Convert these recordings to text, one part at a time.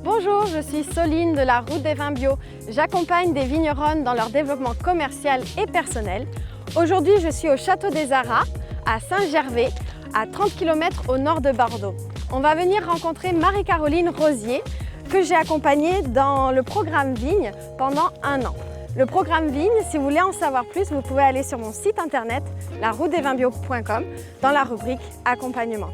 Bonjour, je suis Soline de la Route des Vins Bio. J'accompagne des vignerons dans leur développement commercial et personnel. Aujourd'hui, je suis au Château des Arras, à Saint-Gervais, à 30 km au nord de Bordeaux. On va venir rencontrer Marie-Caroline Rosier, que j'ai accompagnée dans le programme Vigne pendant 1 an. Le programme Vigne, si vous voulez en savoir plus, vous pouvez aller sur mon site internet, laroutedesvinsbio.com, dans la rubrique Accompagnement.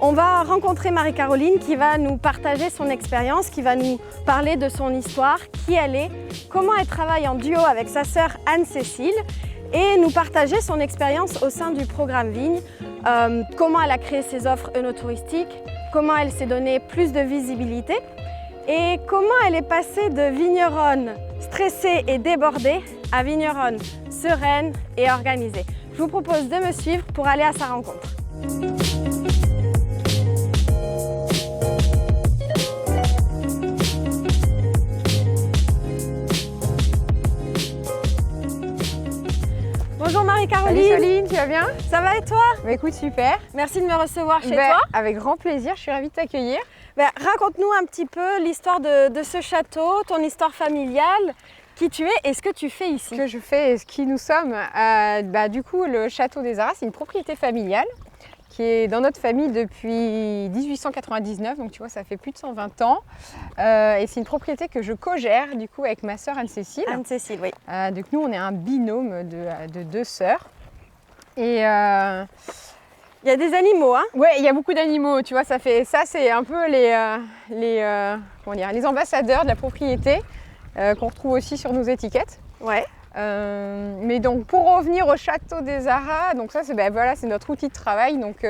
On va rencontrer Marie-Caroline qui va nous partager son expérience, qui va nous parler de son histoire, qui elle est, comment elle travaille en duo avec sa sœur Anne-Cécile et nous partager son expérience au sein du programme Vigne, comment elle a créé ses offres œnotouristiques, comment elle s'est donné plus de visibilité et comment elle est passée de vigneronne stressée et débordée à vigneronne sereine et organisée. Je vous propose de me suivre pour aller à sa rencontre. Bonjour Marie-Caroline. Salut Soline, tu vas bien? Ça va et toi? Bah écoute, super. Merci de me recevoir chez toi. Avec grand plaisir, je suis ravie de t'accueillir. Raconte-nous un petit peu l'histoire de ce château, ton histoire familiale, qui tu es et ce que tu fais ici. Ce que je fais et ce qui nous sommes. Du coup, le Château des Arras, c'est une propriété familiale qui est dans notre famille depuis 1899, donc tu vois, ça fait plus de 120 ans. Et c'est une propriété que je co-gère du coup avec ma sœur Anne-Cécile. Anne-Cécile, oui. Donc nous, on est un binôme de 2 sœurs. Et il y a des animaux, hein? ouais, il y a beaucoup d'animaux, tu vois, ça c'est un peu les ambassadeurs de la propriété qu'on retrouve aussi sur nos étiquettes. Ouais. Mais donc pour revenir au Château des Arras, donc ça c'est notre outil de travail. Donc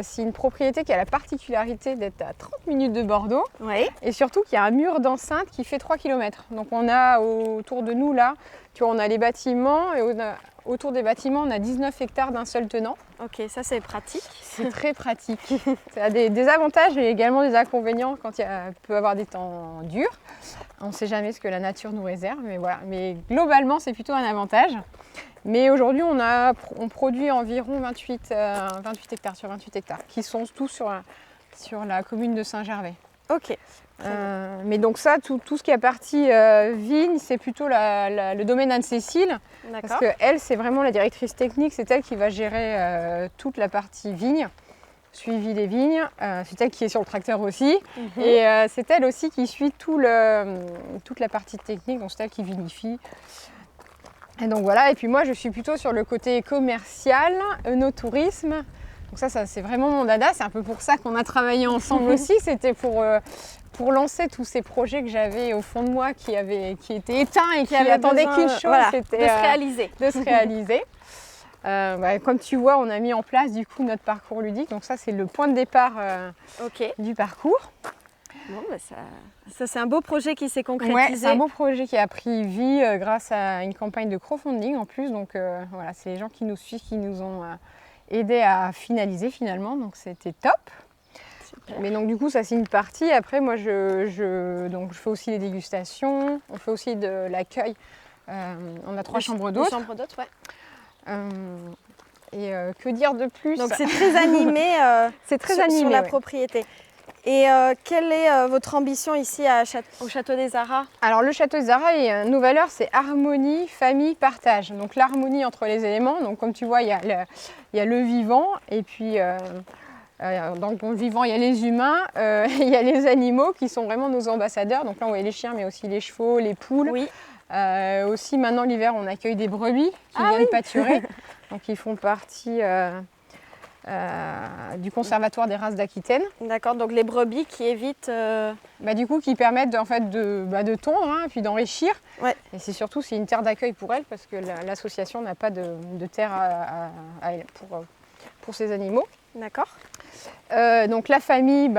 c'est une propriété qui a la particularité d'être à 30 minutes de Bordeaux. Ouais. Et surtout qu'il y a un mur d'enceinte qui fait 3 km. Donc on a autour de nous là, tu vois, on a les bâtiments et autour des bâtiments on a 19 hectares d'un seul tenant. Ok, ça c'est pratique. C'est très pratique. Ça a des avantages et également des inconvénients quand il peut y avoir des temps durs. On ne sait jamais ce que la nature nous réserve, mais voilà. Mais globalement, c'est plutôt un avantage. Mais aujourd'hui, on produit environ 28 hectares sur 28 hectares, qui sont tous sur la commune de Saint-Gervais. Ok. Mais donc ça, tout ce qui est partie vigne, c'est plutôt le domaine Anne-Cécile. Parce qu'elle, c'est vraiment la directrice technique, c'est elle qui va gérer toute la partie vigne, suivi des vignes. C'est elle qui est sur le tracteur aussi. Et c'est elle aussi qui suit toute la partie technique, donc c'est elle qui vinifie. Et donc voilà, et puis moi je suis plutôt sur le côté commercial, œnotourisme. Donc ça c'est vraiment mon dada, c'est un peu pour ça qu'on a travaillé ensemble aussi. C'était pour lancer tous ces projets que j'avais au fond de moi qui étaient éteints et qui attendaient qu'une chose, voilà, c'était de se réaliser. Comme tu vois, on a mis en place du coup notre parcours ludique. Donc ça c'est le point de départ du parcours. Bon, ça c'est un beau projet qui s'est concrétisé. Ouais, c'est un beau projet qui a pris vie grâce à une campagne de crowdfunding en plus. Donc voilà, c'est les gens qui nous suivent qui nous ont aidés à finaliser finalement. Donc c'était top. Super. Mais donc du coup ça c'est une partie. Après moi je fais aussi les dégustations. On fait aussi de l'accueil. On a 3 chambres d'hôtes. 3 chambres d'hôtes, ouais. Que dire de plus? Donc c'est très animé, sur la propriété. Et quelle est votre ambition ici au Château des Arras? Alors le Château des Arras, nos valeurs c'est harmonie, famille, partage. Donc l'harmonie entre les éléments, donc comme tu vois il y a le vivant et puis dans le vivant il y a les humains, il y a les animaux qui sont vraiment nos ambassadeurs. Donc là on voit les chiens mais aussi les chevaux, les poules. Oui. Aussi maintenant l'hiver on accueille des brebis qui viennent pâturer. Donc ils font partie du conservatoire des races d'Aquitaine. D'accord, donc les brebis qui évitent... du coup qui permettent de tondre hein, puis d'enrichir. Ouais. Et c'est surtout c'est une terre d'accueil pour elles parce que l'association n'a pas de terre pour ces animaux. D'accord. Donc la famille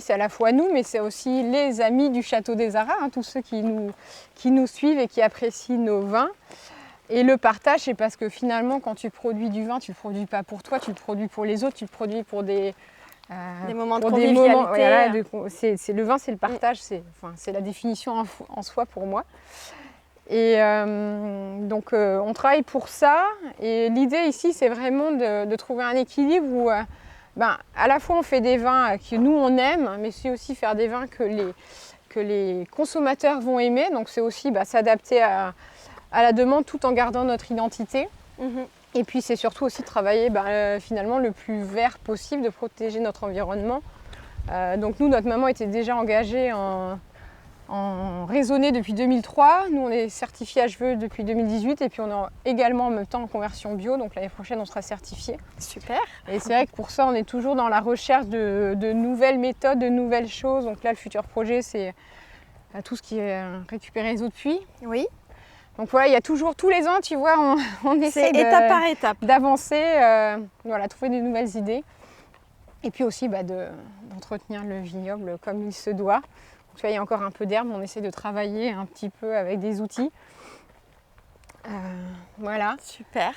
c'est à la fois nous mais c'est aussi les amis du Château des Arras, hein, tous ceux qui nous suivent et qui apprécient nos vins. Et le partage, c'est parce que finalement, quand tu produis du vin, tu ne le produis pas pour toi, tu le produis pour les autres, tu le produis pour des moments de convivialité. Le vin, c'est le partage, c'est la définition en soi pour moi. Et donc on travaille pour ça. Et l'idée ici, c'est vraiment de trouver un équilibre où à la fois on fait des vins que nous on aime, mais c'est aussi faire des vins que les consommateurs vont aimer. Donc c'est aussi s'adapter à la demande tout en gardant notre identité. Et puis c'est surtout aussi travailler finalement le plus vert possible, de protéger notre environnement. Donc nous, notre maman était déjà engagée en raisonnée depuis 2003. Nous, on est certifié HVE depuis 2018 et puis on est également en même temps en conversion bio. Donc l'année prochaine, on sera certifié. Super. Et c'est vrai que pour ça, on est toujours dans la recherche de nouvelles méthodes, de nouvelles choses. Donc là, le futur projet, c'est tout ce qui est récupérer les eaux de puits. Oui. Donc voilà, il y a toujours, tous les ans, tu vois, on essaie étape par étape d'avancer, trouver des nouvelles idées. Et puis aussi d'entretenir le vignoble comme il se doit. Donc, tu vois, il y a encore un peu d'herbe, on essaie de travailler un petit peu avec des outils. Voilà. Super.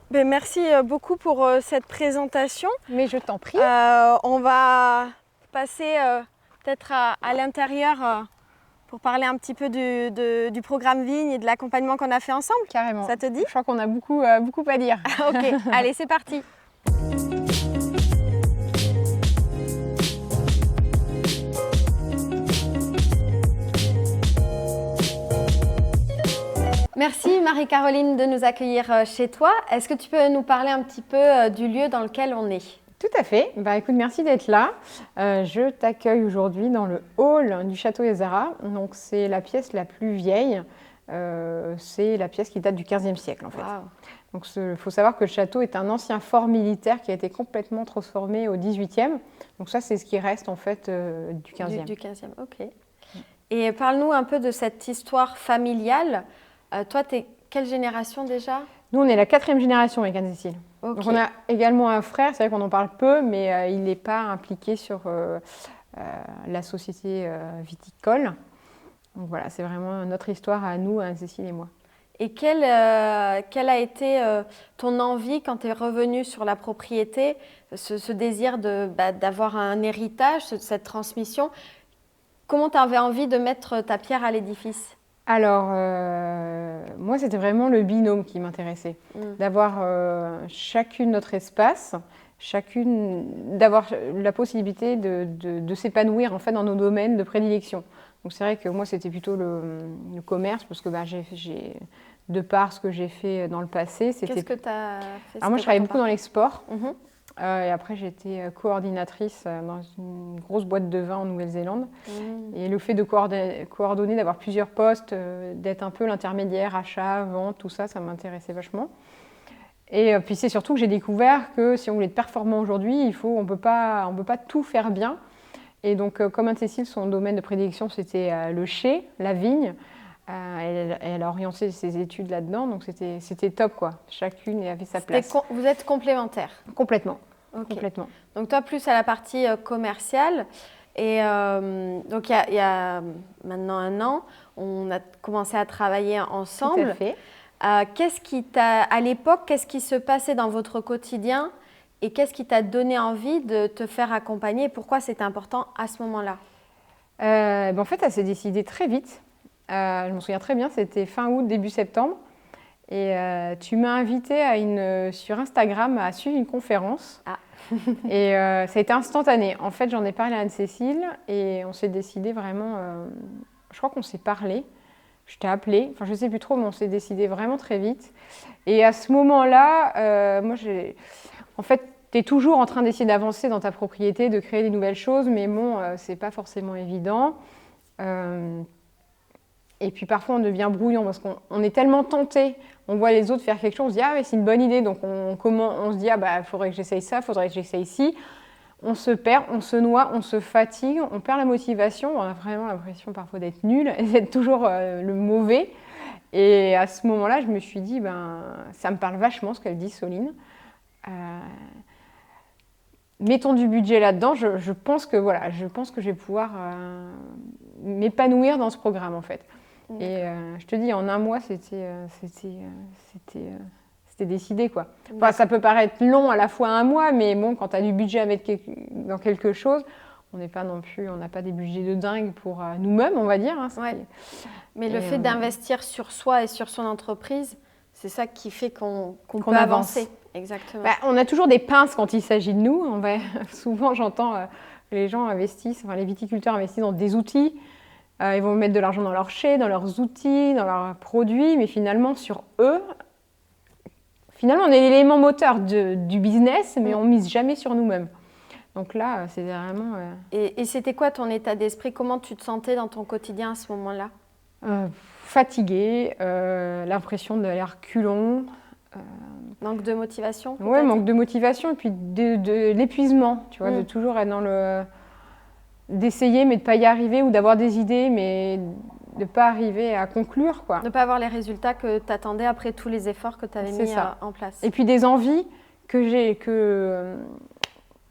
Merci beaucoup pour cette présentation. Mais je t'en prie. On va passer peut-être à l'intérieur pour parler un petit peu du programme Vigne et de l'accompagnement qu'on a fait ensemble. Carrément. Ça te dit? Je crois qu'on a beaucoup à dire. Ok, allez, c'est parti. Merci Marie-Caroline de nous accueillir chez toi. Est-ce que tu peux nous parler un petit peu du lieu dans lequel on est? Tout à fait. Écoute, merci d'être là. Je t'accueille aujourd'hui dans le hall du château des Arras. Donc c'est la pièce la plus vieille. C'est la pièce qui date du XVe siècle en fait. Wow. Donc il faut savoir que le château est un ancien fort militaire qui a été complètement transformé au XVIIIe. Donc ça, c'est ce qui reste en fait du XVe. Du XVe, ok. Et parle-nous un peu de cette histoire familiale. Toi, tu es quelle génération déjà? Nous, on est la 4e génération avec Anne-Cécile. Okay. Donc on a également un frère, c'est vrai qu'on en parle peu, mais il n'est pas impliqué sur la société viticole. Donc voilà, c'est vraiment notre histoire à nous, Anne-Cécile et moi. Et quelle a été ton envie quand tu es revenue sur la propriété, ce désir d'avoir un héritage, cette transmission? Comment tu avais envie de mettre ta pierre à l'édifice? Alors, moi, c'était vraiment le binôme qui m'intéressait. D'avoir chacune notre espace, d'avoir la possibilité de s'épanouir en fait, dans nos domaines de prédilection. Donc c'est vrai que moi, c'était plutôt le commerce, parce que de par ce que j'ai fait dans le passé, c'était... Qu'est-ce que tu as fait? Alors moi, je travaillais beaucoup dans l'export. Et après, j'étais coordinatrice dans une grosse boîte de vin en Nouvelle-Zélande. Et le fait de coordonner, d'avoir plusieurs postes, d'être un peu l'intermédiaire, achat, vente, tout ça, ça m'intéressait vachement. Et puis c'est surtout que j'ai découvert que si on voulait être performant aujourd'hui, on peut pas tout faire bien. Et donc, comme Anne-Cécile, son domaine de prédilection, c'était le chai, la vigne. Elle a orienté ses études là-dedans, donc c'était top, quoi. Chacune avait sa place. Vous êtes complémentaires? Complètement. Okay. Complètement. Donc toi, plus à la partie commerciale. Et donc, il y a maintenant un an, on a commencé à travailler ensemble. Tout à fait. À l'époque, qu'est-ce qui se passait dans votre quotidien et qu'est-ce qui t'a donné envie de te faire accompagner et pourquoi c'était important à ce moment-là? En fait, ça s'est décidé très vite. Je m'en souviens très bien, c'était fin août, début septembre. Et tu m'as invitée sur Instagram à suivre une conférence. Ah. Et ça a été instantané. En fait, j'en ai parlé à Anne-Cécile et on s'est décidé vraiment... je crois qu'on s'est parlé. Je t'ai appelé. Enfin, je ne sais plus trop, mais on s'est décidé vraiment très vite. Et à ce moment-là, en fait, tu es toujours en train d'essayer d'avancer dans ta propriété, de créer des nouvelles choses, mais bon, ce n'est pas forcément évident. Et puis parfois, on devient brouillon parce qu'on est tellement tenté. On voit les autres faire quelque chose, on se dit « Ah, mais c'est une bonne idée ». Donc, on se dit « Ah, faudrait que j'essaye ça, faudrait que j'essaye ci ». On se perd, on se noie, on se fatigue, on perd la motivation. On a vraiment l'impression parfois d'être nul et d'être toujours le mauvais. Et à ce moment-là, je me suis dit ça me parle vachement ce qu'elle dit, Soline. Mettons du budget là-dedans. Je pense que je vais pouvoir m'épanouir dans ce programme en fait. Et je te dis, en un mois, c'était décidé, quoi. Enfin, ça peut paraître long à la fois un mois, mais bon, quand tu as du budget à mettre dans quelque chose, On n'est pas non plus, on n'a pas des budgets de dingue pour nous-mêmes, on va dire. Hein, ouais. Mais le fait d'investir sur soi et sur son entreprise, c'est ça qui fait qu'on peut avancer. Exactement. On a toujours des pinces quand il s'agit de nous. Souvent, j'entends les gens investissent, les viticulteurs investissent dans des outils. Ils vont mettre de l'argent dans leurs chais, dans leurs outils, dans leurs produits, mais finalement, sur eux, on est l'élément moteur du business, mais on ne mise jamais sur nous-mêmes. Donc là, c'est vraiment... Et c'était quoi ton état d'esprit? Comment tu te sentais dans ton quotidien à ce moment-là? Fatiguée, l'impression d'aller reculons. Manque de motivation? Oui, manque de motivation et puis de l'épuisement, tu vois, de toujours être dans le... d'essayer mais de ne pas y arriver ou d'avoir des idées mais de ne pas arriver à conclure, quoi. De ne pas avoir les résultats que tu attendais après tous les efforts que tu avais mis en place. Et puis des envies que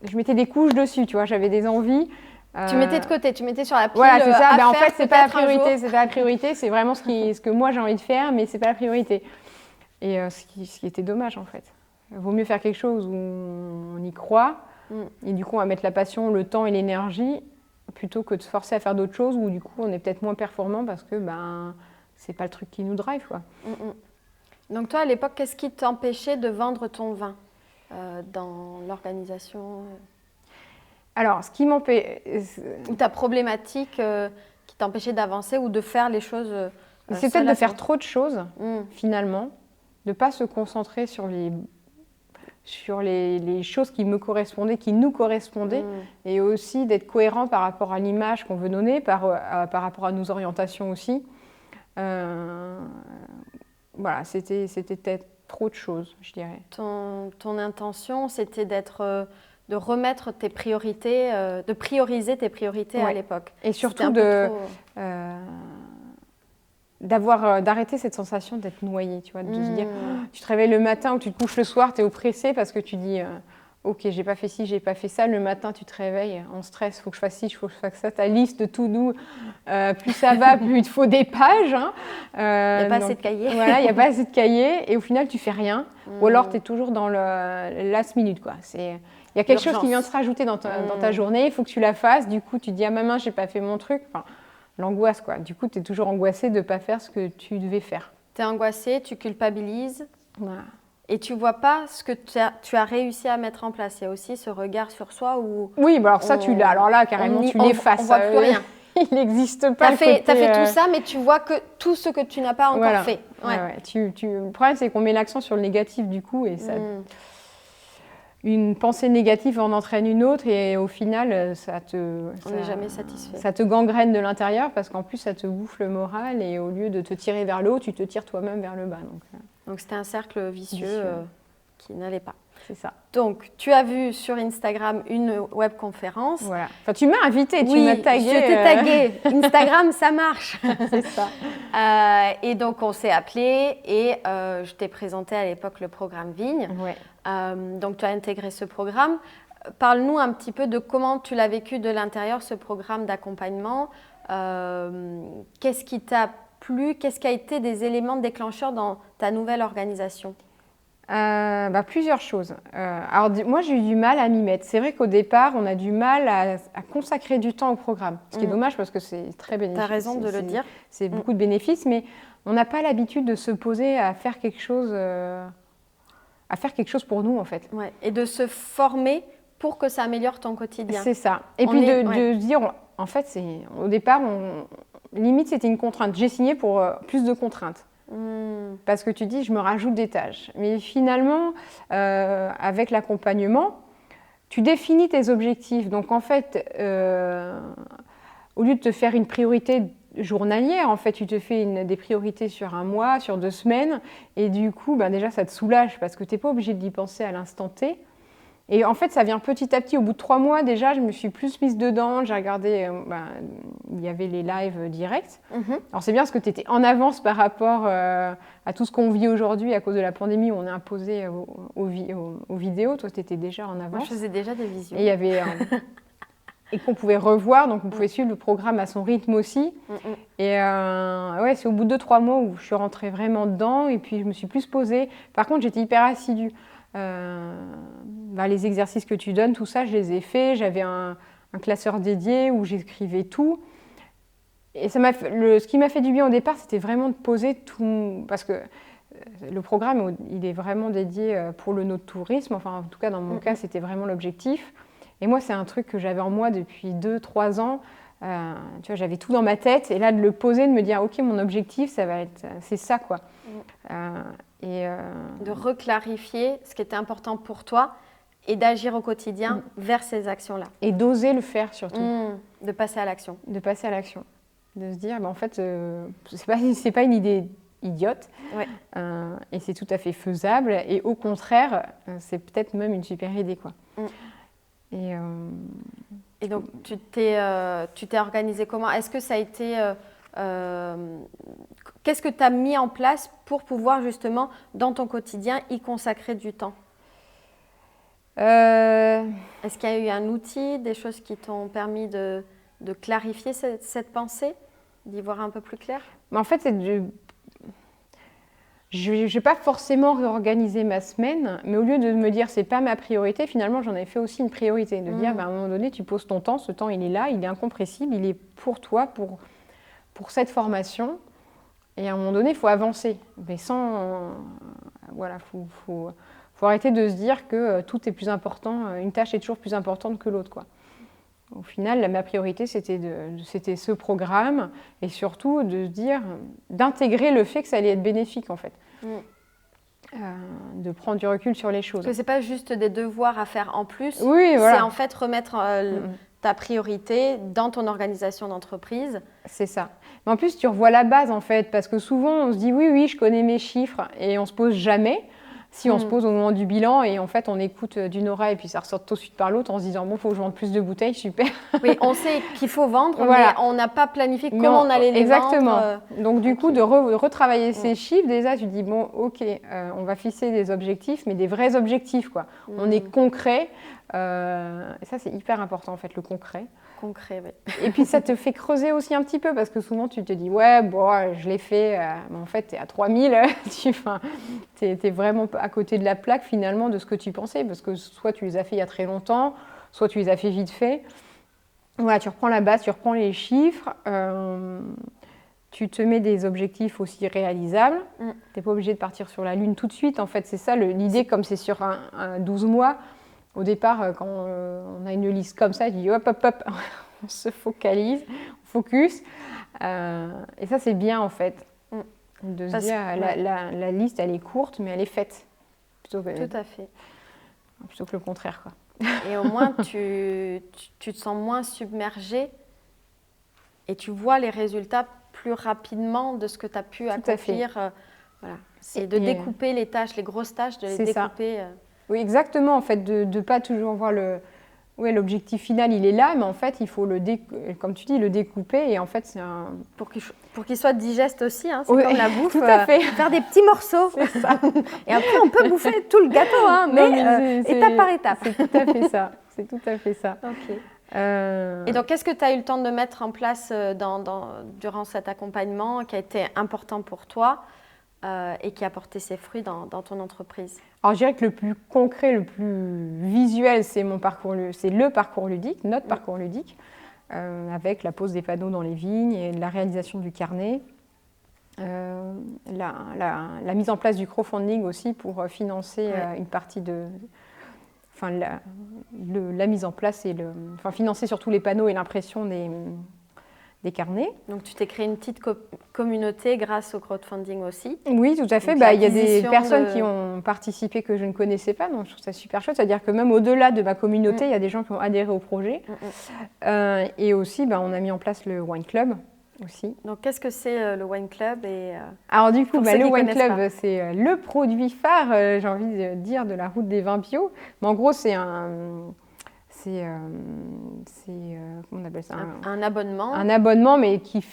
je mettais des couches dessus, tu vois, j'avais des envies. Tu mettais de côté, tu mettais sur la pile. Voilà, c'est ça. En fait, c'est pas la priorité. C'est pas la priorité. C'est vraiment ce que moi j'ai envie de faire, mais c'est pas la priorité. Et ce qui était dommage en fait. Il vaut mieux faire quelque chose où on y croit, et du coup on va mettre la passion, le temps et l'énergie, plutôt que de se forcer à faire d'autres choses où du coup on est peut-être moins performant parce que c'est pas le truc qui nous drive, quoi. Donc toi à l'époque, qu'est-ce qui t'empêchait de vendre ton vin dans l'organisation? Alors, ce qui m'empêche... Ou ta problématique qui t'empêchait d'avancer ou de faire les choses c'est peut-être de faire trop de choses, finalement, de ne pas se concentrer sur les choses qui me correspondaient, qui nous correspondaient, et aussi d'être cohérent par rapport à l'image qu'on veut donner, par rapport à nos orientations aussi. Voilà, c'était peut-être trop de choses, je dirais. Ton intention, c'était de remettre tes priorités, de prioriser tes priorités à l'époque. Et surtout d'arrêter cette sensation d'être noyé, tu vois, de se dire, tu te réveilles le matin ou tu te couches le soir, tu es oppressé parce que tu dis, ok, j'ai pas fait ci, j'ai pas fait ça. Le matin, tu te réveilles en stress, il faut que je fasse ci, il faut que je fasse ça. Ta liste de tout doux, plus ça va, plus il te faut des pages. Hein. Il n'y a pas assez de cahiers. Voilà, il n'y a pas assez de cahiers et au final, tu fais rien. Ou alors, tu es toujours dans le last minute, quoi. Il y a quelque chose qui vient de se rajouter dans ta journée, il faut que tu la fasses. Du coup, tu te dis, ah maman, j'ai pas fait mon truc. Enfin, l'angoisse, quoi. Du coup, tu es toujours angoissée de ne pas faire ce que tu devais faire. Tu es angoissée, tu culpabilises. Voilà. Et tu ne vois pas ce que tu as réussi à mettre en place. Il y a aussi ce regard sur soi où... Oui, bah alors ça, tu l'as. Alors là, carrément, tu l'effaces. On ne voit plus rien. Il n'existe pas. Tu as fait tout ça, mais tu vois que tout ce que tu n'as pas encore fait. Ouais. Le problème, c'est qu'on met l'accent sur le négatif, du coup, et ça... Une pensée négative en entraîne une autre et au final, on n'est jamais satisfait. Ça te gangrène de l'intérieur parce qu'en plus, ça te bouffe le moral et au lieu de te tirer vers le haut, tu te tires toi-même vers le bas. Donc c'était un cercle vicieux. Qui n'allait pas. C'est ça. Donc, tu as vu sur Instagram une webconférence. Voilà. Enfin, tu m'as invitée, tu m'as taguée. Je t'ai taguée. Instagram, ça marche. C'est ça. Et donc, on s'est appelé et je t'ai présenté à l'époque le programme Vigne. Ouais. Donc, tu as intégré ce programme. Parle-nous un petit peu de comment tu l'as vécu de l'intérieur, ce programme d'accompagnement. Qu'est-ce qui t'a plu? Qu'est-ce qui a été des éléments déclencheurs dans ta nouvelle organisation? Plusieurs choses. Alors, moi, j'ai eu du mal à m'y mettre. C'est vrai qu'au départ, on a du mal à consacrer du temps au programme. Ce qui est dommage parce que c'est très bénéfique. Tu as raison de le dire. C'est beaucoup de bénéfices, mais on n'a pas l'habitude de se poser à faire quelque chose pour nous, en fait. Ouais. Et de se former pour que ça améliore ton quotidien. C'est ça. Et puis de dire, en fait, au départ, limite, c'était une contrainte. J'ai signé pour plus de contraintes. Parce que tu dis, je me rajoute des tâches. Mais finalement, avec l'accompagnement, tu définis tes objectifs. Donc en fait, au lieu de te faire une priorité journalière, en fait, tu te fais des priorités sur un mois, sur 2 semaines. Et du coup, déjà, ça te soulage parce que tu n'es pas obligé d'y penser à l'instant T. Et en fait, ça vient petit à petit. Au bout de 3 mois, déjà, je me suis plus mise dedans. J'ai regardé, il y avait les lives directs. Alors, c'est bien parce que tu étais en avance par rapport à tout ce qu'on vit aujourd'hui à cause de la pandémie où on est imposé aux vidéos. Toi, tu étais déjà en avance. Moi, je faisais déjà des visios. Et il y avait... et qu'on pouvait revoir, donc on pouvait suivre le programme à son rythme aussi. Et c'est au bout de 2-3 mois où je suis rentrée vraiment dedans et puis je me suis plus posée. Par contre, j'étais hyper assidue. Les exercices que tu donnes, tout ça, je les ai faits. J'avais un un classeur dédié où j'écrivais tout. Et ce qui m'a fait du bien au départ, c'était vraiment de poser tout, parce que le programme, il est vraiment dédié pour le no-tourisme, enfin en tout cas dans mon cas, c'était vraiment l'objectif. Et moi, c'est un truc que j'avais en moi depuis 2-3 ans. Tu vois, j'avais tout dans ma tête, et là de le poser, de me dire, ok, mon objectif, c'est ça, quoi. De reclarifier ce qui était important pour toi et d'agir au quotidien vers ces actions-là. Et d'oser le faire surtout. De passer à l'action. De passer à l'action. De se dire, en fait, c'est pas une idée idiote, et c'est tout à fait faisable, et au contraire, c'est peut-être même une super idée, quoi. Et donc, tu t'es organisé comment? Est-ce que ça a été... qu'est-ce que tu as mis en place pour pouvoir justement, dans ton quotidien, y consacrer du temps? Est-ce qu'il y a eu un outil, des choses qui t'ont permis de clarifier cette pensée, d'y voir un peu plus clair? En fait, je ne vais pas forcément réorganiser ma semaine, mais au lieu de me dire c'est pas ma priorité, finalement j'en ai fait aussi une priorité. De dire à un moment donné, tu poses ton temps, ce temps il est là, il est incompressible, il est pour toi, pour cette formation. Et à un moment donné, il faut avancer. Mais voilà, faut arrêter de se dire que tout est plus important, une tâche est toujours plus importante que l'autre, quoi. Au final, ma priorité, c'était ce programme, et surtout de se dire, d'intégrer le fait que ça allait être bénéfique, en fait. De prendre du recul sur les choses. Parce que ce n'est pas juste des devoirs à faire en plus, oui, voilà. C'est en fait remettre ta priorité dans ton organisation d'entreprise. C'est ça. Mais en plus, tu revois la base, en fait, parce que souvent, on se dit, oui, je connais mes chiffres, et on ne se pose jamais. Si on se pose au moment du bilan, et en fait on écoute d'une oreille et puis ça ressort tout de suite par l'autre en se disant bon, il faut que je vende plus de bouteilles, super. Oui, on sait qu'il faut vendre, mais on n'a pas planifié comment on allait les vendre. Donc du coup, de retravailler ces chiffres, déjà tu dis bon, ok, on va fixer des objectifs, mais des vrais objectifs, quoi. On est concret, et ça c'est hyper important en fait, le concret. Concret, oui. Et puis ça te fait creuser aussi un petit peu, parce que souvent tu te dis ouais, bon, je l'ai fait, mais en fait tu es à 3000, tu es vraiment à côté de la plaque finalement de ce que tu pensais, parce que soit tu les as fait il y a très longtemps, soit tu les as fait vite fait. Voilà, tu reprends la base, tu reprends les chiffres, tu te mets des objectifs aussi réalisables. Tu n'es pas obligé de partir sur la Lune tout de suite, en fait, c'est ça l'idée, comme c'est sur un 12 mois. Au départ, quand on a une liste comme ça, tu dis hop, on se focalise, on focus. Et ça, c'est bien en fait, de se dire la liste, elle est courte, mais elle est faite. Tout à fait. Plutôt que le contraire, quoi. Et au moins, tu te sens moins submergé et tu vois les résultats plus rapidement de ce que tu as pu accomplir. Voilà. C'est de découper les tâches, les grosses tâches, de les découper. Oui, exactement, en fait, de ne pas toujours voir l'objectif final, il est là, mais en fait, il faut comme tu dis, le découper, et en fait, c'est un... Pour qu'il soit digeste aussi, hein, c'est comme la bouffe, tout à fait. Faire des petits morceaux. C'est ça. Et après, on peut bouffer tout le gâteau, hein, mais étape par étape. C'est tout à fait ça, c'est tout à fait ça. Okay. Et donc, qu'est-ce que tu as eu le temps de mettre en place durant cet accompagnement qui a été important pour toi et qui a porté ses fruits dans ton entreprise? Alors, je dirais que le plus concret, le plus visuel, c'est le parcours ludique, notre parcours ludique, avec la pose des panneaux dans les vignes et la réalisation du carnet, la mise en place du crowdfunding aussi pour financer une partie la mise en place et financer surtout les panneaux et l'impression des carnets. Donc, tu t'es créé une petite communauté grâce au crowdfunding aussi. Oui, tout à fait. Il y a des personnes qui ont participé que je ne connaissais pas, donc je trouve ça super chouette. C'est-à-dire que même au-delà de ma communauté, il y a des gens qui ont adhéré au projet. Et aussi, on a mis en place le Wine Club aussi. Donc, qu'est-ce que c'est le Wine Club Alors du coup, le Wine Club, c'est le produit phare, j'ai envie de dire, de la route des vins bio. Mais en gros, c'est comment on appelle ça, un abonnement. Un abonnement, mais qui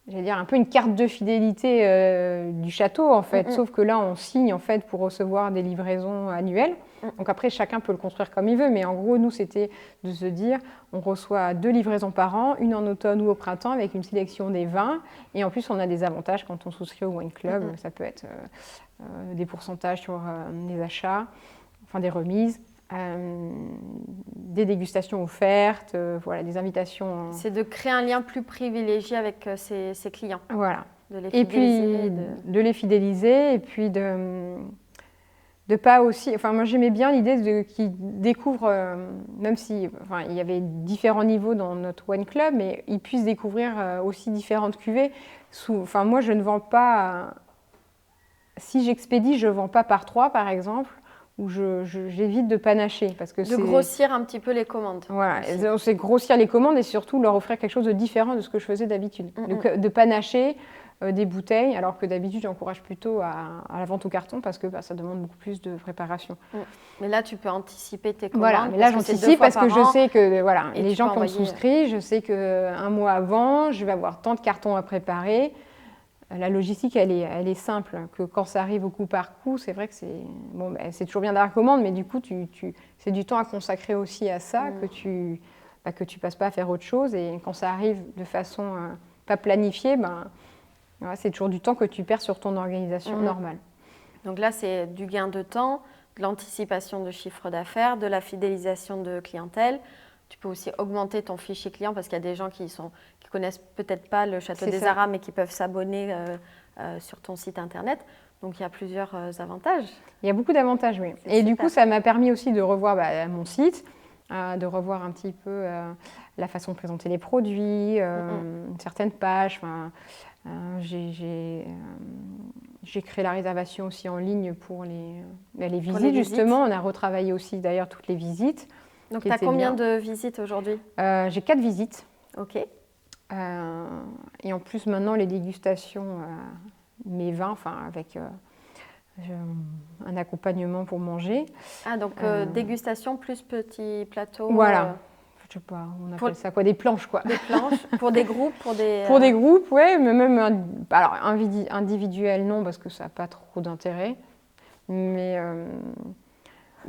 j'allais dire un peu une carte de fidélité du château, en fait. Sauf que là, on signe en fait pour recevoir des livraisons annuelles. Donc après, chacun peut le construire comme il veut, mais en gros, nous, c'était de se dire, on reçoit 2 livraisons par an, une en automne ou au printemps, avec une sélection des vins. Et en plus, on a des avantages quand on souscrit au Wine Club. Ça peut être des pourcentages sur les achats, enfin des remises. des dégustations offertes, voilà, des invitations. C'est de créer un lien plus privilégié avec ses clients. Voilà. De les fidéliser. Et puis de les fidéliser et puis de pas aussi. Enfin, moi j'aimais bien l'idée qu'ils découvrent, même si il y avait différents niveaux dans notre wine club, mais ils puissent découvrir aussi différentes cuvées. Enfin, moi je ne vends pas. Si j'expédie, je ne vends pas par 3 par exemple, ou j'évite de panacher. Parce que de grossir un petit peu les commandes. Voilà, c'est grossir les commandes et surtout leur offrir quelque chose de différent de ce que je faisais d'habitude. De panacher des bouteilles, alors que d'habitude j'encourage plutôt à la vente au carton parce que ça demande beaucoup plus de préparation. Mais là tu peux anticiper tes commandes. Voilà, mais là j'anticipe parce que je sais que voilà, les gens qui ont souscrit, je sais qu'un mois avant, je vais avoir tant de cartons à préparer. La logistique, elle est simple. Que quand ça arrive au coup par coup, c'est vrai que c'est toujours bien d'avoir commande, mais du coup, c'est du temps à consacrer aussi à ça, que tu passes pas à faire autre chose. Et quand ça arrive de façon pas planifiée, voilà, c'est toujours du temps que tu perds sur ton organisation normale. Donc là, c'est du gain de temps, de l'anticipation de chiffre d'affaires, de la fidélisation de clientèle. Tu peux aussi augmenter ton fichier client parce qu'il y a des gens qui connaissent peut-être pas le Château des Arras, mais qui peuvent s'abonner sur ton site internet. Donc il y a plusieurs avantages. Il y a beaucoup d'avantages, oui. Et du coup, ça m'a permis aussi de revoir mon site, de revoir un petit peu la façon de présenter les produits, certaines pages. J'ai créé la réservation aussi en ligne pour les visites, justement. On a retravaillé aussi d'ailleurs toutes les visites. Donc, tu as combien de visites aujourd'hui ? J'ai 4 visites. Ok. Et en plus, maintenant, les dégustations, mes vins, avec un accompagnement pour manger. Ah, donc dégustation plus petit plateau. Voilà. Je sais pas, on appelle ça quoi ? Des planches, quoi. Des planches pour des groupes, pour des... Pour des groupes, oui, mais même... alors, individuel, non, parce que ça n'a pas trop d'intérêt. Mais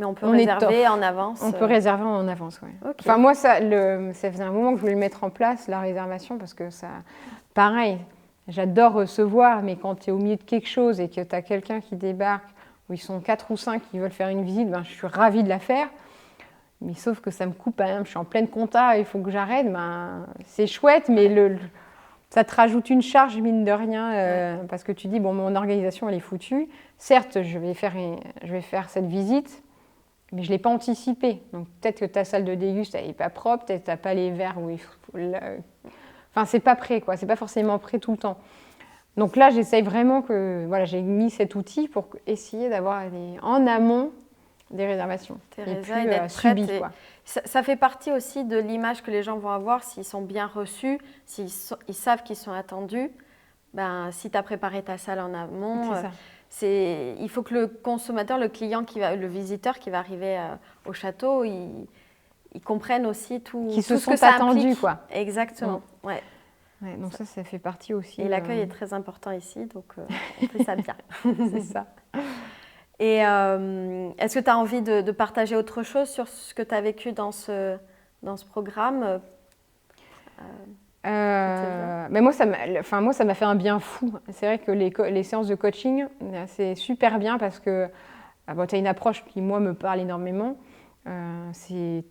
on peut réserver en avance. On peut réserver en avance, oui. Okay. Enfin, moi, ça faisait un moment que je voulais le mettre en place, la réservation, parce que ça... Pareil, j'adore recevoir, mais quand tu es au milieu de quelque chose et que tu as quelqu'un qui débarque, où ils sont 4 ou 5 qui veulent faire une visite, je suis ravie de la faire. Mais sauf que ça me coupe, je suis en pleine compta, il faut que j'arrête. C'est chouette, mais ça te rajoute une charge, mine de rien, parce que tu dis, mon organisation, elle est foutue. Certes, je vais faire cette visite, mais je ne l'ai pas anticipée. Donc peut-être que ta salle de déguste, elle n'est pas propre, peut-être que tu n'as pas les verres où il faut... Enfin, c'est pas prêt, quoi. C'est pas forcément prêt tout le temps. Donc là, j'essaye vraiment que... Voilà, j'ai mis cet outil pour essayer d'avoir en amont des réservations. Teresa, et d'être prête. Ça fait partie aussi de l'image que les gens vont avoir s'ils sont bien reçus, s'ils savent qu'ils sont attendus. Si tu as préparé ta salle en amont, il faut que le consommateur, le client, le visiteur qui va arriver au château, il comprenne aussi tout ce que ça implique. Quoi. Exactement. Ouais, donc ça fait partie aussi. Et l'accueil est très important ici, donc on fait ça bien. C'est ça. Et est-ce que tu as envie de partager autre chose sur ce que tu as vécu dans ce programme mais moi, ça m'a fait un bien fou. C'est vrai que les séances de coaching, c'est super bien parce que tu as une approche qui, moi, me parle énormément. C'est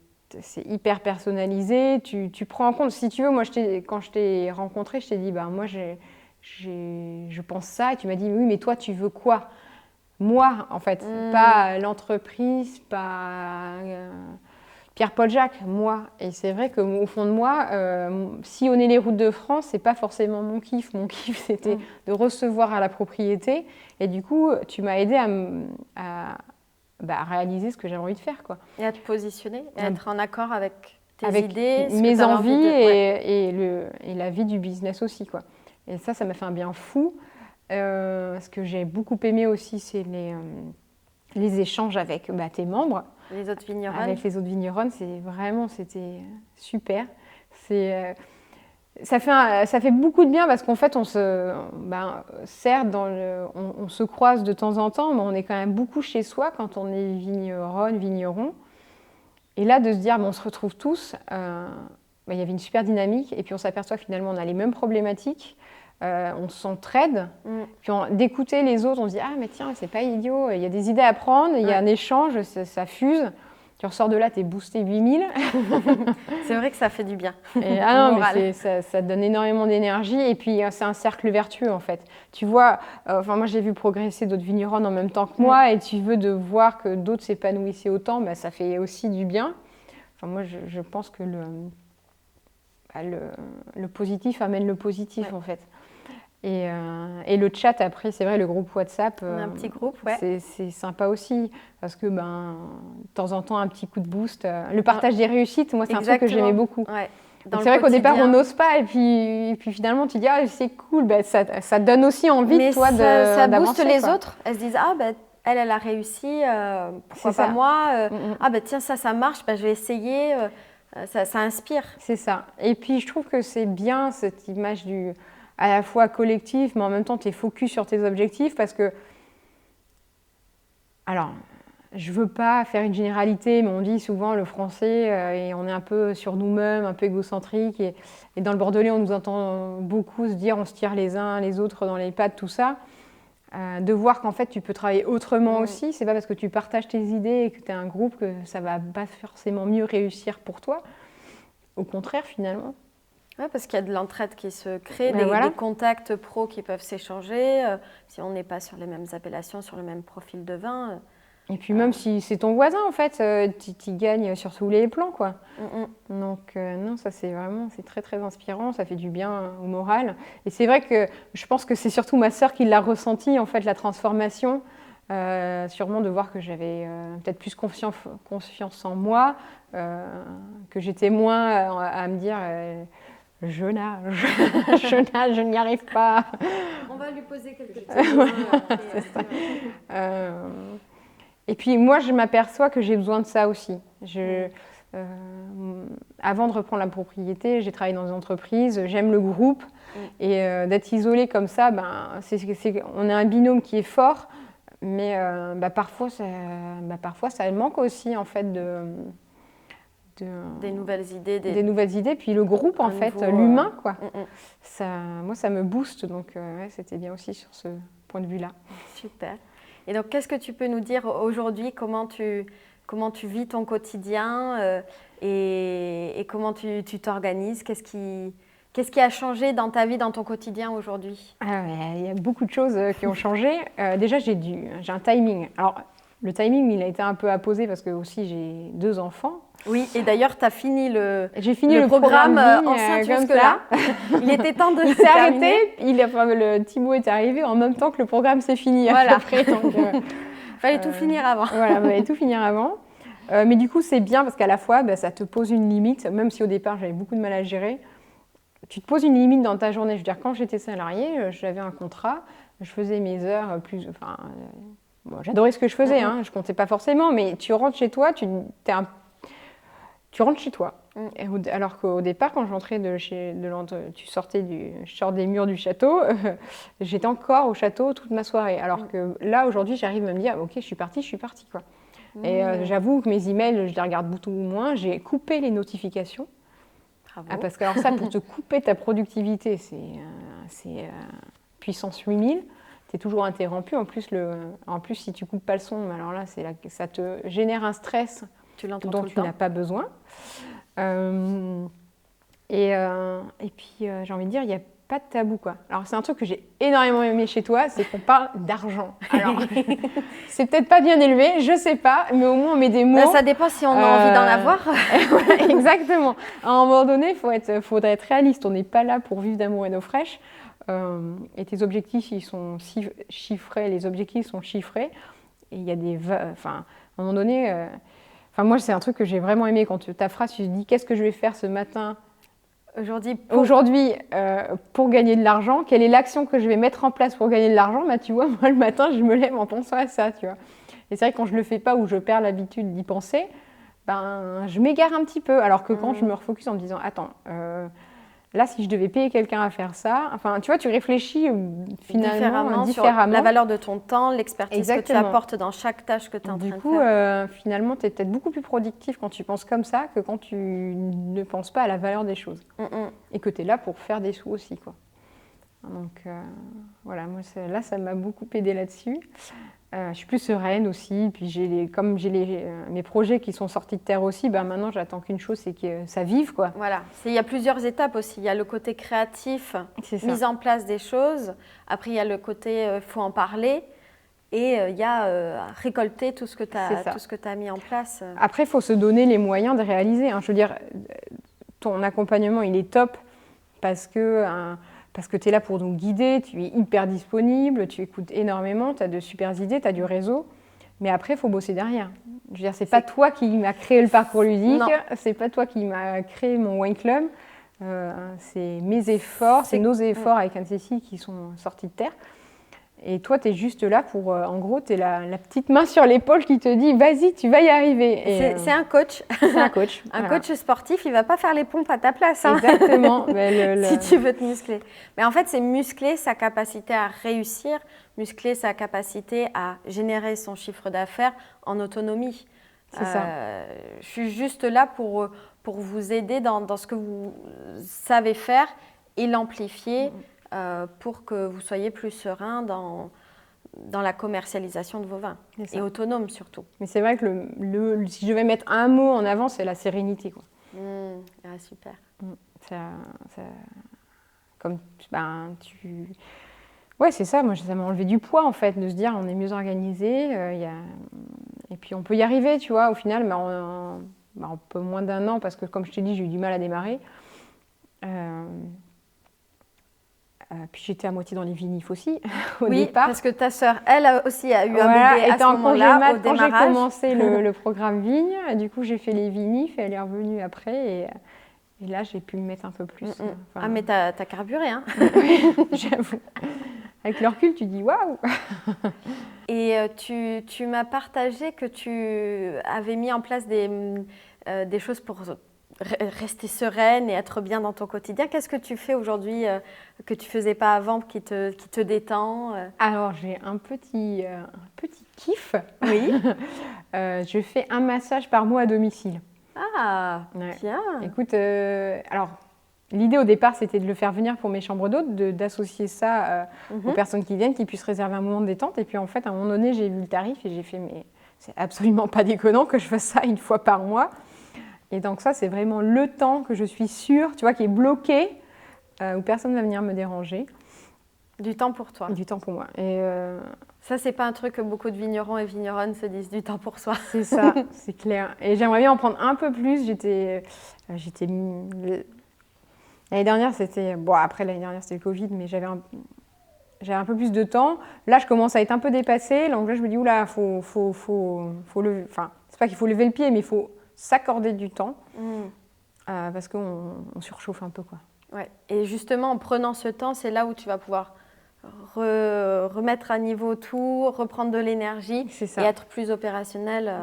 hyper personnalisé. Tu prends en compte, si tu veux, moi, quand je t'ai rencontré, je t'ai dit, moi, je pense ça. Et tu m'as dit, oui, mais toi, tu veux quoi ? Moi, en fait, pas l'entreprise, pas Pierre-Paul Jacques, moi. Et c'est vrai qu'au fond de moi, sillonner les routes de France, c'est pas forcément mon kiff. Mon kiff, c'était de recevoir à la propriété. Et du coup, tu m'as aidé à réaliser ce que j'avais envie de faire, quoi. Et à te positionner, et à être en accord avec tes idées, mes envies et la vie du business aussi, quoi. Et ça m'a fait un bien fou. Ce que j'ai beaucoup aimé aussi, c'est les échanges avec tes membres. Les autres vignerons. Avec les autres vignerons, c'était super. Ça fait beaucoup de bien parce qu'en fait, certes, on se croise de temps en temps, mais on est quand même beaucoup chez soi quand on est vigneron. Et là, de se dire, on se retrouve tous, il y avait une super dynamique et puis on s'aperçoit finalement on a les mêmes problématiques. On s'entraide, puis d'écouter les autres, on se dit « Ah, mais tiens, c'est pas idiot, il y a des idées à prendre, il y a un échange, ça fuse. » Tu ressors de là, tu es boosté 8000. C'est vrai que ça fait du bien. Et, non, mais ça te donne énormément d'énergie. Et puis, c'est un cercle vertueux, en fait. Tu vois, moi, j'ai vu progresser d'autres vignerons en même temps que moi. Et tu veux de voir que d'autres s'épanouissaient autant, bah, ça fait aussi du bien. Enfin, moi, je pense que le positif amène le positif, en fait. Et le chat, après, c'est vrai, le groupe WhatsApp, on a un petit groupe, c'est sympa aussi, parce que de temps en temps, un petit coup de boost. Le partage des réussites, moi, c'est un truc que j'aimais beaucoup. Ouais. C'est vrai qu'au départ, on n'ose pas, et puis finalement, tu dis, ah, c'est cool, bah, ça donne aussi envie, toi, d'avancer. Ça booste les autres. Elles se disent, ah, bah, elle a réussi, pourquoi pas moi Ah, bah, tiens, ça marche, bah, je vais essayer. Ça inspire. C'est ça. Et puis, je trouve que c'est bien, cette image à la fois collectif, mais en même temps, tu es focus sur tes objectifs parce que... Alors, je veux pas faire une généralité, mais on dit souvent le français, et on est un peu sur nous-mêmes, un peu égocentrique. Et dans le Bordelais, on nous entend beaucoup se dire on se tire les uns les autres dans les pattes, tout ça. De voir qu'en fait, tu peux travailler autrement aussi. C'est pas parce que tu partages tes idées et que tu es un groupe que ça va pas forcément mieux réussir pour toi. Au contraire, finalement. Oui, parce qu'il y a de l'entraide qui se crée, des contacts pros qui peuvent s'échanger, si on n'est pas sur les mêmes appellations, sur le même profil de vin. Et puis même si c'est ton voisin, en fait, tu gagnes sur tous les plans, quoi. Donc non, ça c'est très très inspirant, ça fait du bien au moral. Et c'est vrai que je pense que c'est surtout ma sœur qui l'a ressenti, en fait, la transformation. Sûrement de voir que j'avais peut-être plus confiance en moi, que j'étais moins à me dire... Je nage, je n'y arrive pas. On va lui poser quelques questions. Et puis moi, je m'aperçois que j'ai besoin de ça aussi. Avant de reprendre la propriété, j'ai travaillé dans une entreprise, j'aime le groupe. Et d'être isolé comme ça, on a un binôme qui est fort, mais parfois ça manque aussi en fait des nouvelles idées. Des nouvelles idées, puis le groupe, en fait, l'humain, quoi. Moi, ça me booste, donc c'était bien aussi sur ce point de vue-là. Super. Et donc, qu'est-ce que tu peux nous dire aujourd'hui, comment tu vis ton quotidien et comment tu t'organises? Qu'est-ce qui a changé dans ta vie, dans ton quotidien aujourd'hui? Il y a beaucoup de choses qui ont changé. Déjà, j'ai un timing. Alors, le timing, il a été un peu apposé parce que aussi j'ai 2 enfants. Oui, et d'ailleurs, tu as fini le programme enceinte jusque-là. Il était temps de s'est arrêté. Le Thibaut est arrivé en même temps que le programme s'est fini. Voilà. Après, donc, fallait tout finir avant. Voilà, il fallait tout finir avant. Mais du coup, c'est bien parce qu'à la fois, ça te pose une limite, même si au départ, j'avais beaucoup de mal à gérer. Tu te poses une limite dans ta journée. Je veux dire, quand j'étais salariée, j'avais un contrat, je faisais mes heures plus... j'adorais ce que je faisais, je ne comptais pas forcément, mais tu rentres chez toi, tu rentres chez toi. Alors qu'au départ, quand je rentrais je sors des murs du château, j'étais encore au château toute ma soirée. Alors que là, aujourd'hui, j'arrive à me dire, ok, je suis partie, quoi. Et j'avoue que mes emails, je les regarde beaucoup moins. J'ai coupé les notifications. Parce que alors ça, pour te couper ta productivité, c'est puissance 8000. Tu es toujours interrompu. En plus, si tu coupes pas le son, alors là, ça te génère un stress dont tu n'as pas besoin. Et puis, j'ai envie de dire, il n'y a pas de tabou, quoi. Alors, c'est un truc que j'ai énormément aimé chez toi, c'est qu'on parle d'argent. Alors, c'est peut-être pas bien élevé, je sais pas, mais au moins on met des mots. Ça dépend si on a envie d'en avoir. Exactement. À un moment donné, il faudrait être réaliste. On n'est pas là pour vivre d'amour et d'eau fraîche. Et tes objectifs, ils sont chiffrés. Les objectifs sont chiffrés. Et il y a à un moment donné... moi, c'est un truc que j'ai vraiment aimé. Quand ta phrase, tu te dis, qu'est-ce que je vais faire ce matin aujourd'hui pour gagner de l'argent? Quelle est l'action que je vais mettre en place pour gagner de l'argent? Tu vois, moi, le matin, je me lève en pensant à ça, tu vois. Et c'est vrai que quand je ne le fais pas ou je perds l'habitude d'y penser, je m'égare un petit peu. Alors que quand je me refocus en me disant, attends, là, si je devais payer quelqu'un à faire ça, tu vois, tu réfléchis finalement différemment. Sur la valeur de ton temps, l'expertise que tu apportes dans chaque tâche que tu es en train de faire. Du coup, finalement, tu es peut-être beaucoup plus productif quand tu penses comme ça que quand tu ne penses pas à la valeur des choses. Et que tu es là pour faire des sous aussi, quoi. Donc, voilà, moi, là, ça m'a beaucoup aidé là-dessus. Je suis plus sereine aussi. Puis comme j'ai mes projets qui sont sortis de terre aussi, ben maintenant j'attends qu'une chose, c'est que ça vive, quoi. Voilà, il y a plusieurs étapes aussi. Il y a le côté créatif, mise en place des choses. Après, il y a le côté faut en parler. Et il y a récolter tout ce que tu as mis en place. Après, il faut se donner les moyens de réaliser. Hein. Je veux dire, ton accompagnement, il est top parce que tu es là pour nous guider, tu es hyper disponible, tu écoutes énormément, tu as de super idées, tu as du réseau. Mais après, il faut bosser derrière. Je veux dire, c'est pas toi qui m'as créé le parcours ludique, c'est pas toi qui m'as créé mon wine club. C'est mes efforts, c'est nos efforts avec Anne-Cécile qui sont sortis de terre. Et toi, tu es juste là pour, en gros, tu es la petite main sur l'épaule qui te dit « vas-y, tu vas y arriver ». C'est un coach. C'est un coach. Un coach sportif, il ne va pas faire les pompes à ta place. Hein. Exactement. Si tu veux te muscler. Mais en fait, c'est muscler sa capacité à réussir, muscler sa capacité à générer son chiffre d'affaires en autonomie. C'est ça. Je suis juste là pour vous aider dans ce que vous savez faire et l'amplifier. Pour que vous soyez plus serein dans la commercialisation de vos vins et autonome surtout. Mais c'est vrai que si je devais mettre un mot en avant, c'est la sérénité, quoi. Super. Ouais, c'est ça. Moi, ça m'a enlevé du poids en fait, de se dire on est mieux organisé. Et puis on peut y arriver, tu vois. Au final, un peu moins d'un an parce que comme je t'ai dit, j'ai eu du mal à démarrer. Puis j'étais à moitié dans les vinifs aussi au départ. Oui, parce que ta sœur, elle aussi a eu un bébé à ce moment-là, au démarrage. Quand j'ai commencé le programme Vigne, du coup j'ai fait les vinifs et elle est revenue après. Et là, j'ai pu me mettre un peu plus. Mais t'as carburé, hein. Oui, j'avoue. Avec le recul, tu dis waouh. Et tu m'as partagé que tu avais mis en place des choses pour rester sereine et être bien dans ton quotidien. Qu'est-ce que tu fais aujourd'hui que tu ne faisais pas avant, qui te détend Alors, j'ai un petit kiff. Oui. Je fais un massage par mois à domicile. Ah, bien. Écoute, alors, l'idée au départ, c'était de le faire venir pour mes chambres d'hôtes, d'associer ça aux personnes qui viennent, qui puissent réserver un moment de détente. Et puis, en fait, à un moment donné, j'ai vu le tarif et j'ai fait, mais c'est absolument pas déconnant que je fasse ça une fois par mois. Et donc ça, c'est vraiment le temps que je suis sûre, tu vois, qui est bloqué, où personne ne va venir me déranger. Du temps pour toi. Du temps pour moi. Et ça, c'est pas un truc que beaucoup de vignerons et vigneronnes se disent, du temps pour soi. C'est ça, c'est clair. Et j'aimerais bien en prendre un peu plus. L'année dernière, c'était... Bon, après, l'année dernière, c'était le Covid, mais j'avais un peu plus de temps. Là, je commence à être un peu dépassée. Donc là, je me dis, oula, faut lever... Enfin, c'est pas qu'il faut lever le pied, mais il faut s'accorder du temps parce qu'on surchauffe un peu, quoi. Ouais. Et justement, en prenant ce temps, c'est là où tu vas pouvoir remettre à niveau tout, reprendre de l'énergie et être plus opérationnel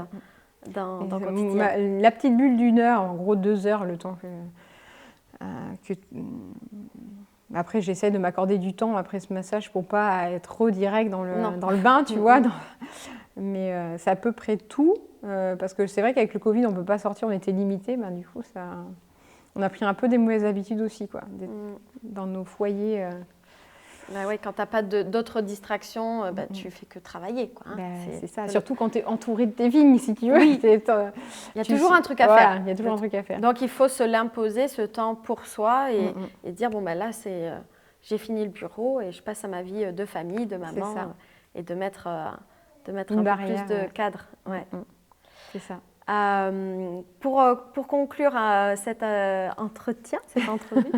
dans le quotidien. La petite bulle d'1 heure, en gros 2 heures, le temps que après, j'essaie de m'accorder du temps après ce massage pour pas être trop direct dans le bain, tu vois. Mais c'est à peu près tout. Parce que c'est vrai qu'avec le Covid, on ne peut pas sortir, on était limité. Ben, du coup, on a pris un peu des mauvaises habitudes aussi, quoi, dans nos foyers. Bah ouais, quand tu n'as pas d'autres distractions, tu fais que travailler, quoi, hein. C'est ça, surtout quand tu es entouré de tes vignes, si tu veux. Oui. Il y a toujours un truc à faire. Il y a toujours un truc à faire. Donc, il faut se l'imposer, ce temps pour soi et dire, bon, ben là, j'ai fini le bureau et je passe à ma vie de famille, de maman, et de mettre un peu plus de cadre. Ouais. C'est ça. Pour conclure cet entretien, cette entrevue,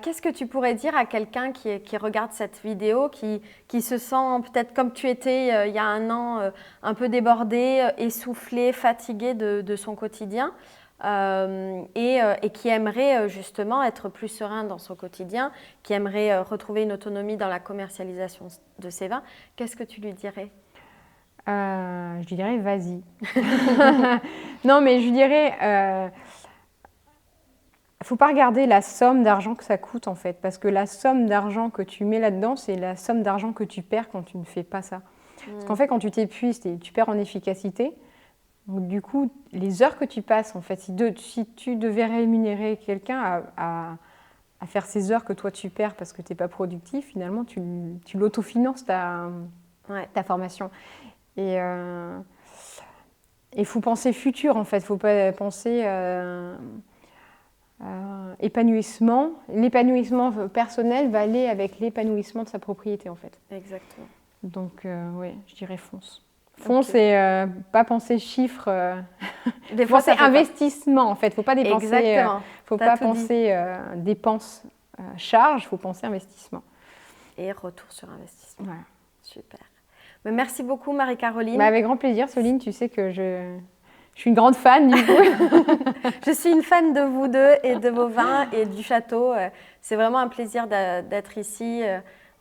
qu'est-ce que tu pourrais dire à quelqu'un qui regarde cette vidéo, qui se sent peut-être comme tu étais il y a un an, un peu débordé, essoufflé, fatigué de son quotidien et qui aimerait justement être plus serein dans son quotidien, qui aimerait retrouver une autonomie dans la commercialisation de ses vins, qu'est-ce que tu lui dirais ? Je lui dirais vas-y. Non, mais je lui dirais faut pas regarder la somme d'argent que ça coûte en fait, parce que la somme d'argent que tu mets là-dedans, c'est la somme d'argent que tu perds quand tu ne fais pas ça. Parce qu'en fait, quand tu t'épuises, tu perds en efficacité. Donc, du coup, les heures que tu passes, en fait, si tu devais rémunérer quelqu'un à faire ces heures que toi tu perds parce que tu n'es pas productif, finalement, tu l'autofinances ta formation. Et il faut penser futur en fait, il ne faut pas penser épanouissement. L'épanouissement personnel va aller avec l'épanouissement de sa propriété en fait. Exactement. Donc oui, je dirais fonce. Fonce et pas penser chiffres, Des fois, penser investissement en fait, il ne faut pas dépenser, faut pas penser dépenses, charges, il faut penser investissement. Et retour sur investissement. Voilà. Super. Mais merci beaucoup Marie-Caroline. Avec grand plaisir Soline, tu sais que je suis une grande fan du coup. Je suis une fan de vous deux et de vos vins et du château. C'est vraiment un plaisir d'être ici.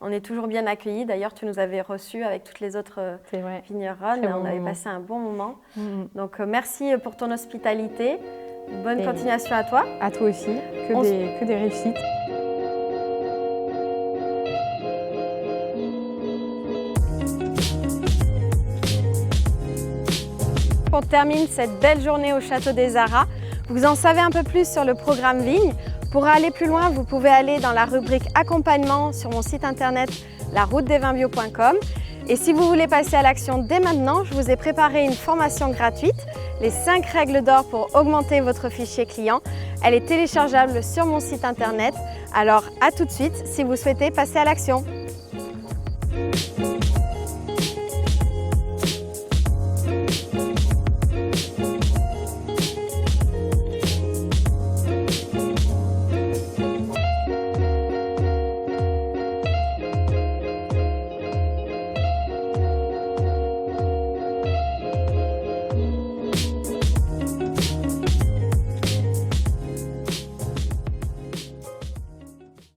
On est toujours bien accueillis. D'ailleurs, tu nous avais reçus avec toutes les autres vigneronnes. On avait passé un bon moment. Donc, merci pour ton hospitalité. Bonne continuation à toi. À toi aussi. Que des réussites. On termine cette belle journée au Château des Arras. Vous en savez un peu plus sur le programme Vigne. Pour aller plus loin, vous pouvez aller dans la rubrique accompagnement sur mon site internet laroutedesvinsbio.com. Et si vous voulez passer à l'action dès maintenant, je vous ai préparé une formation gratuite, les 5 règles d'or pour augmenter votre fichier client. Elle est téléchargeable sur mon site internet. Alors à tout de suite si vous souhaitez passer à l'action.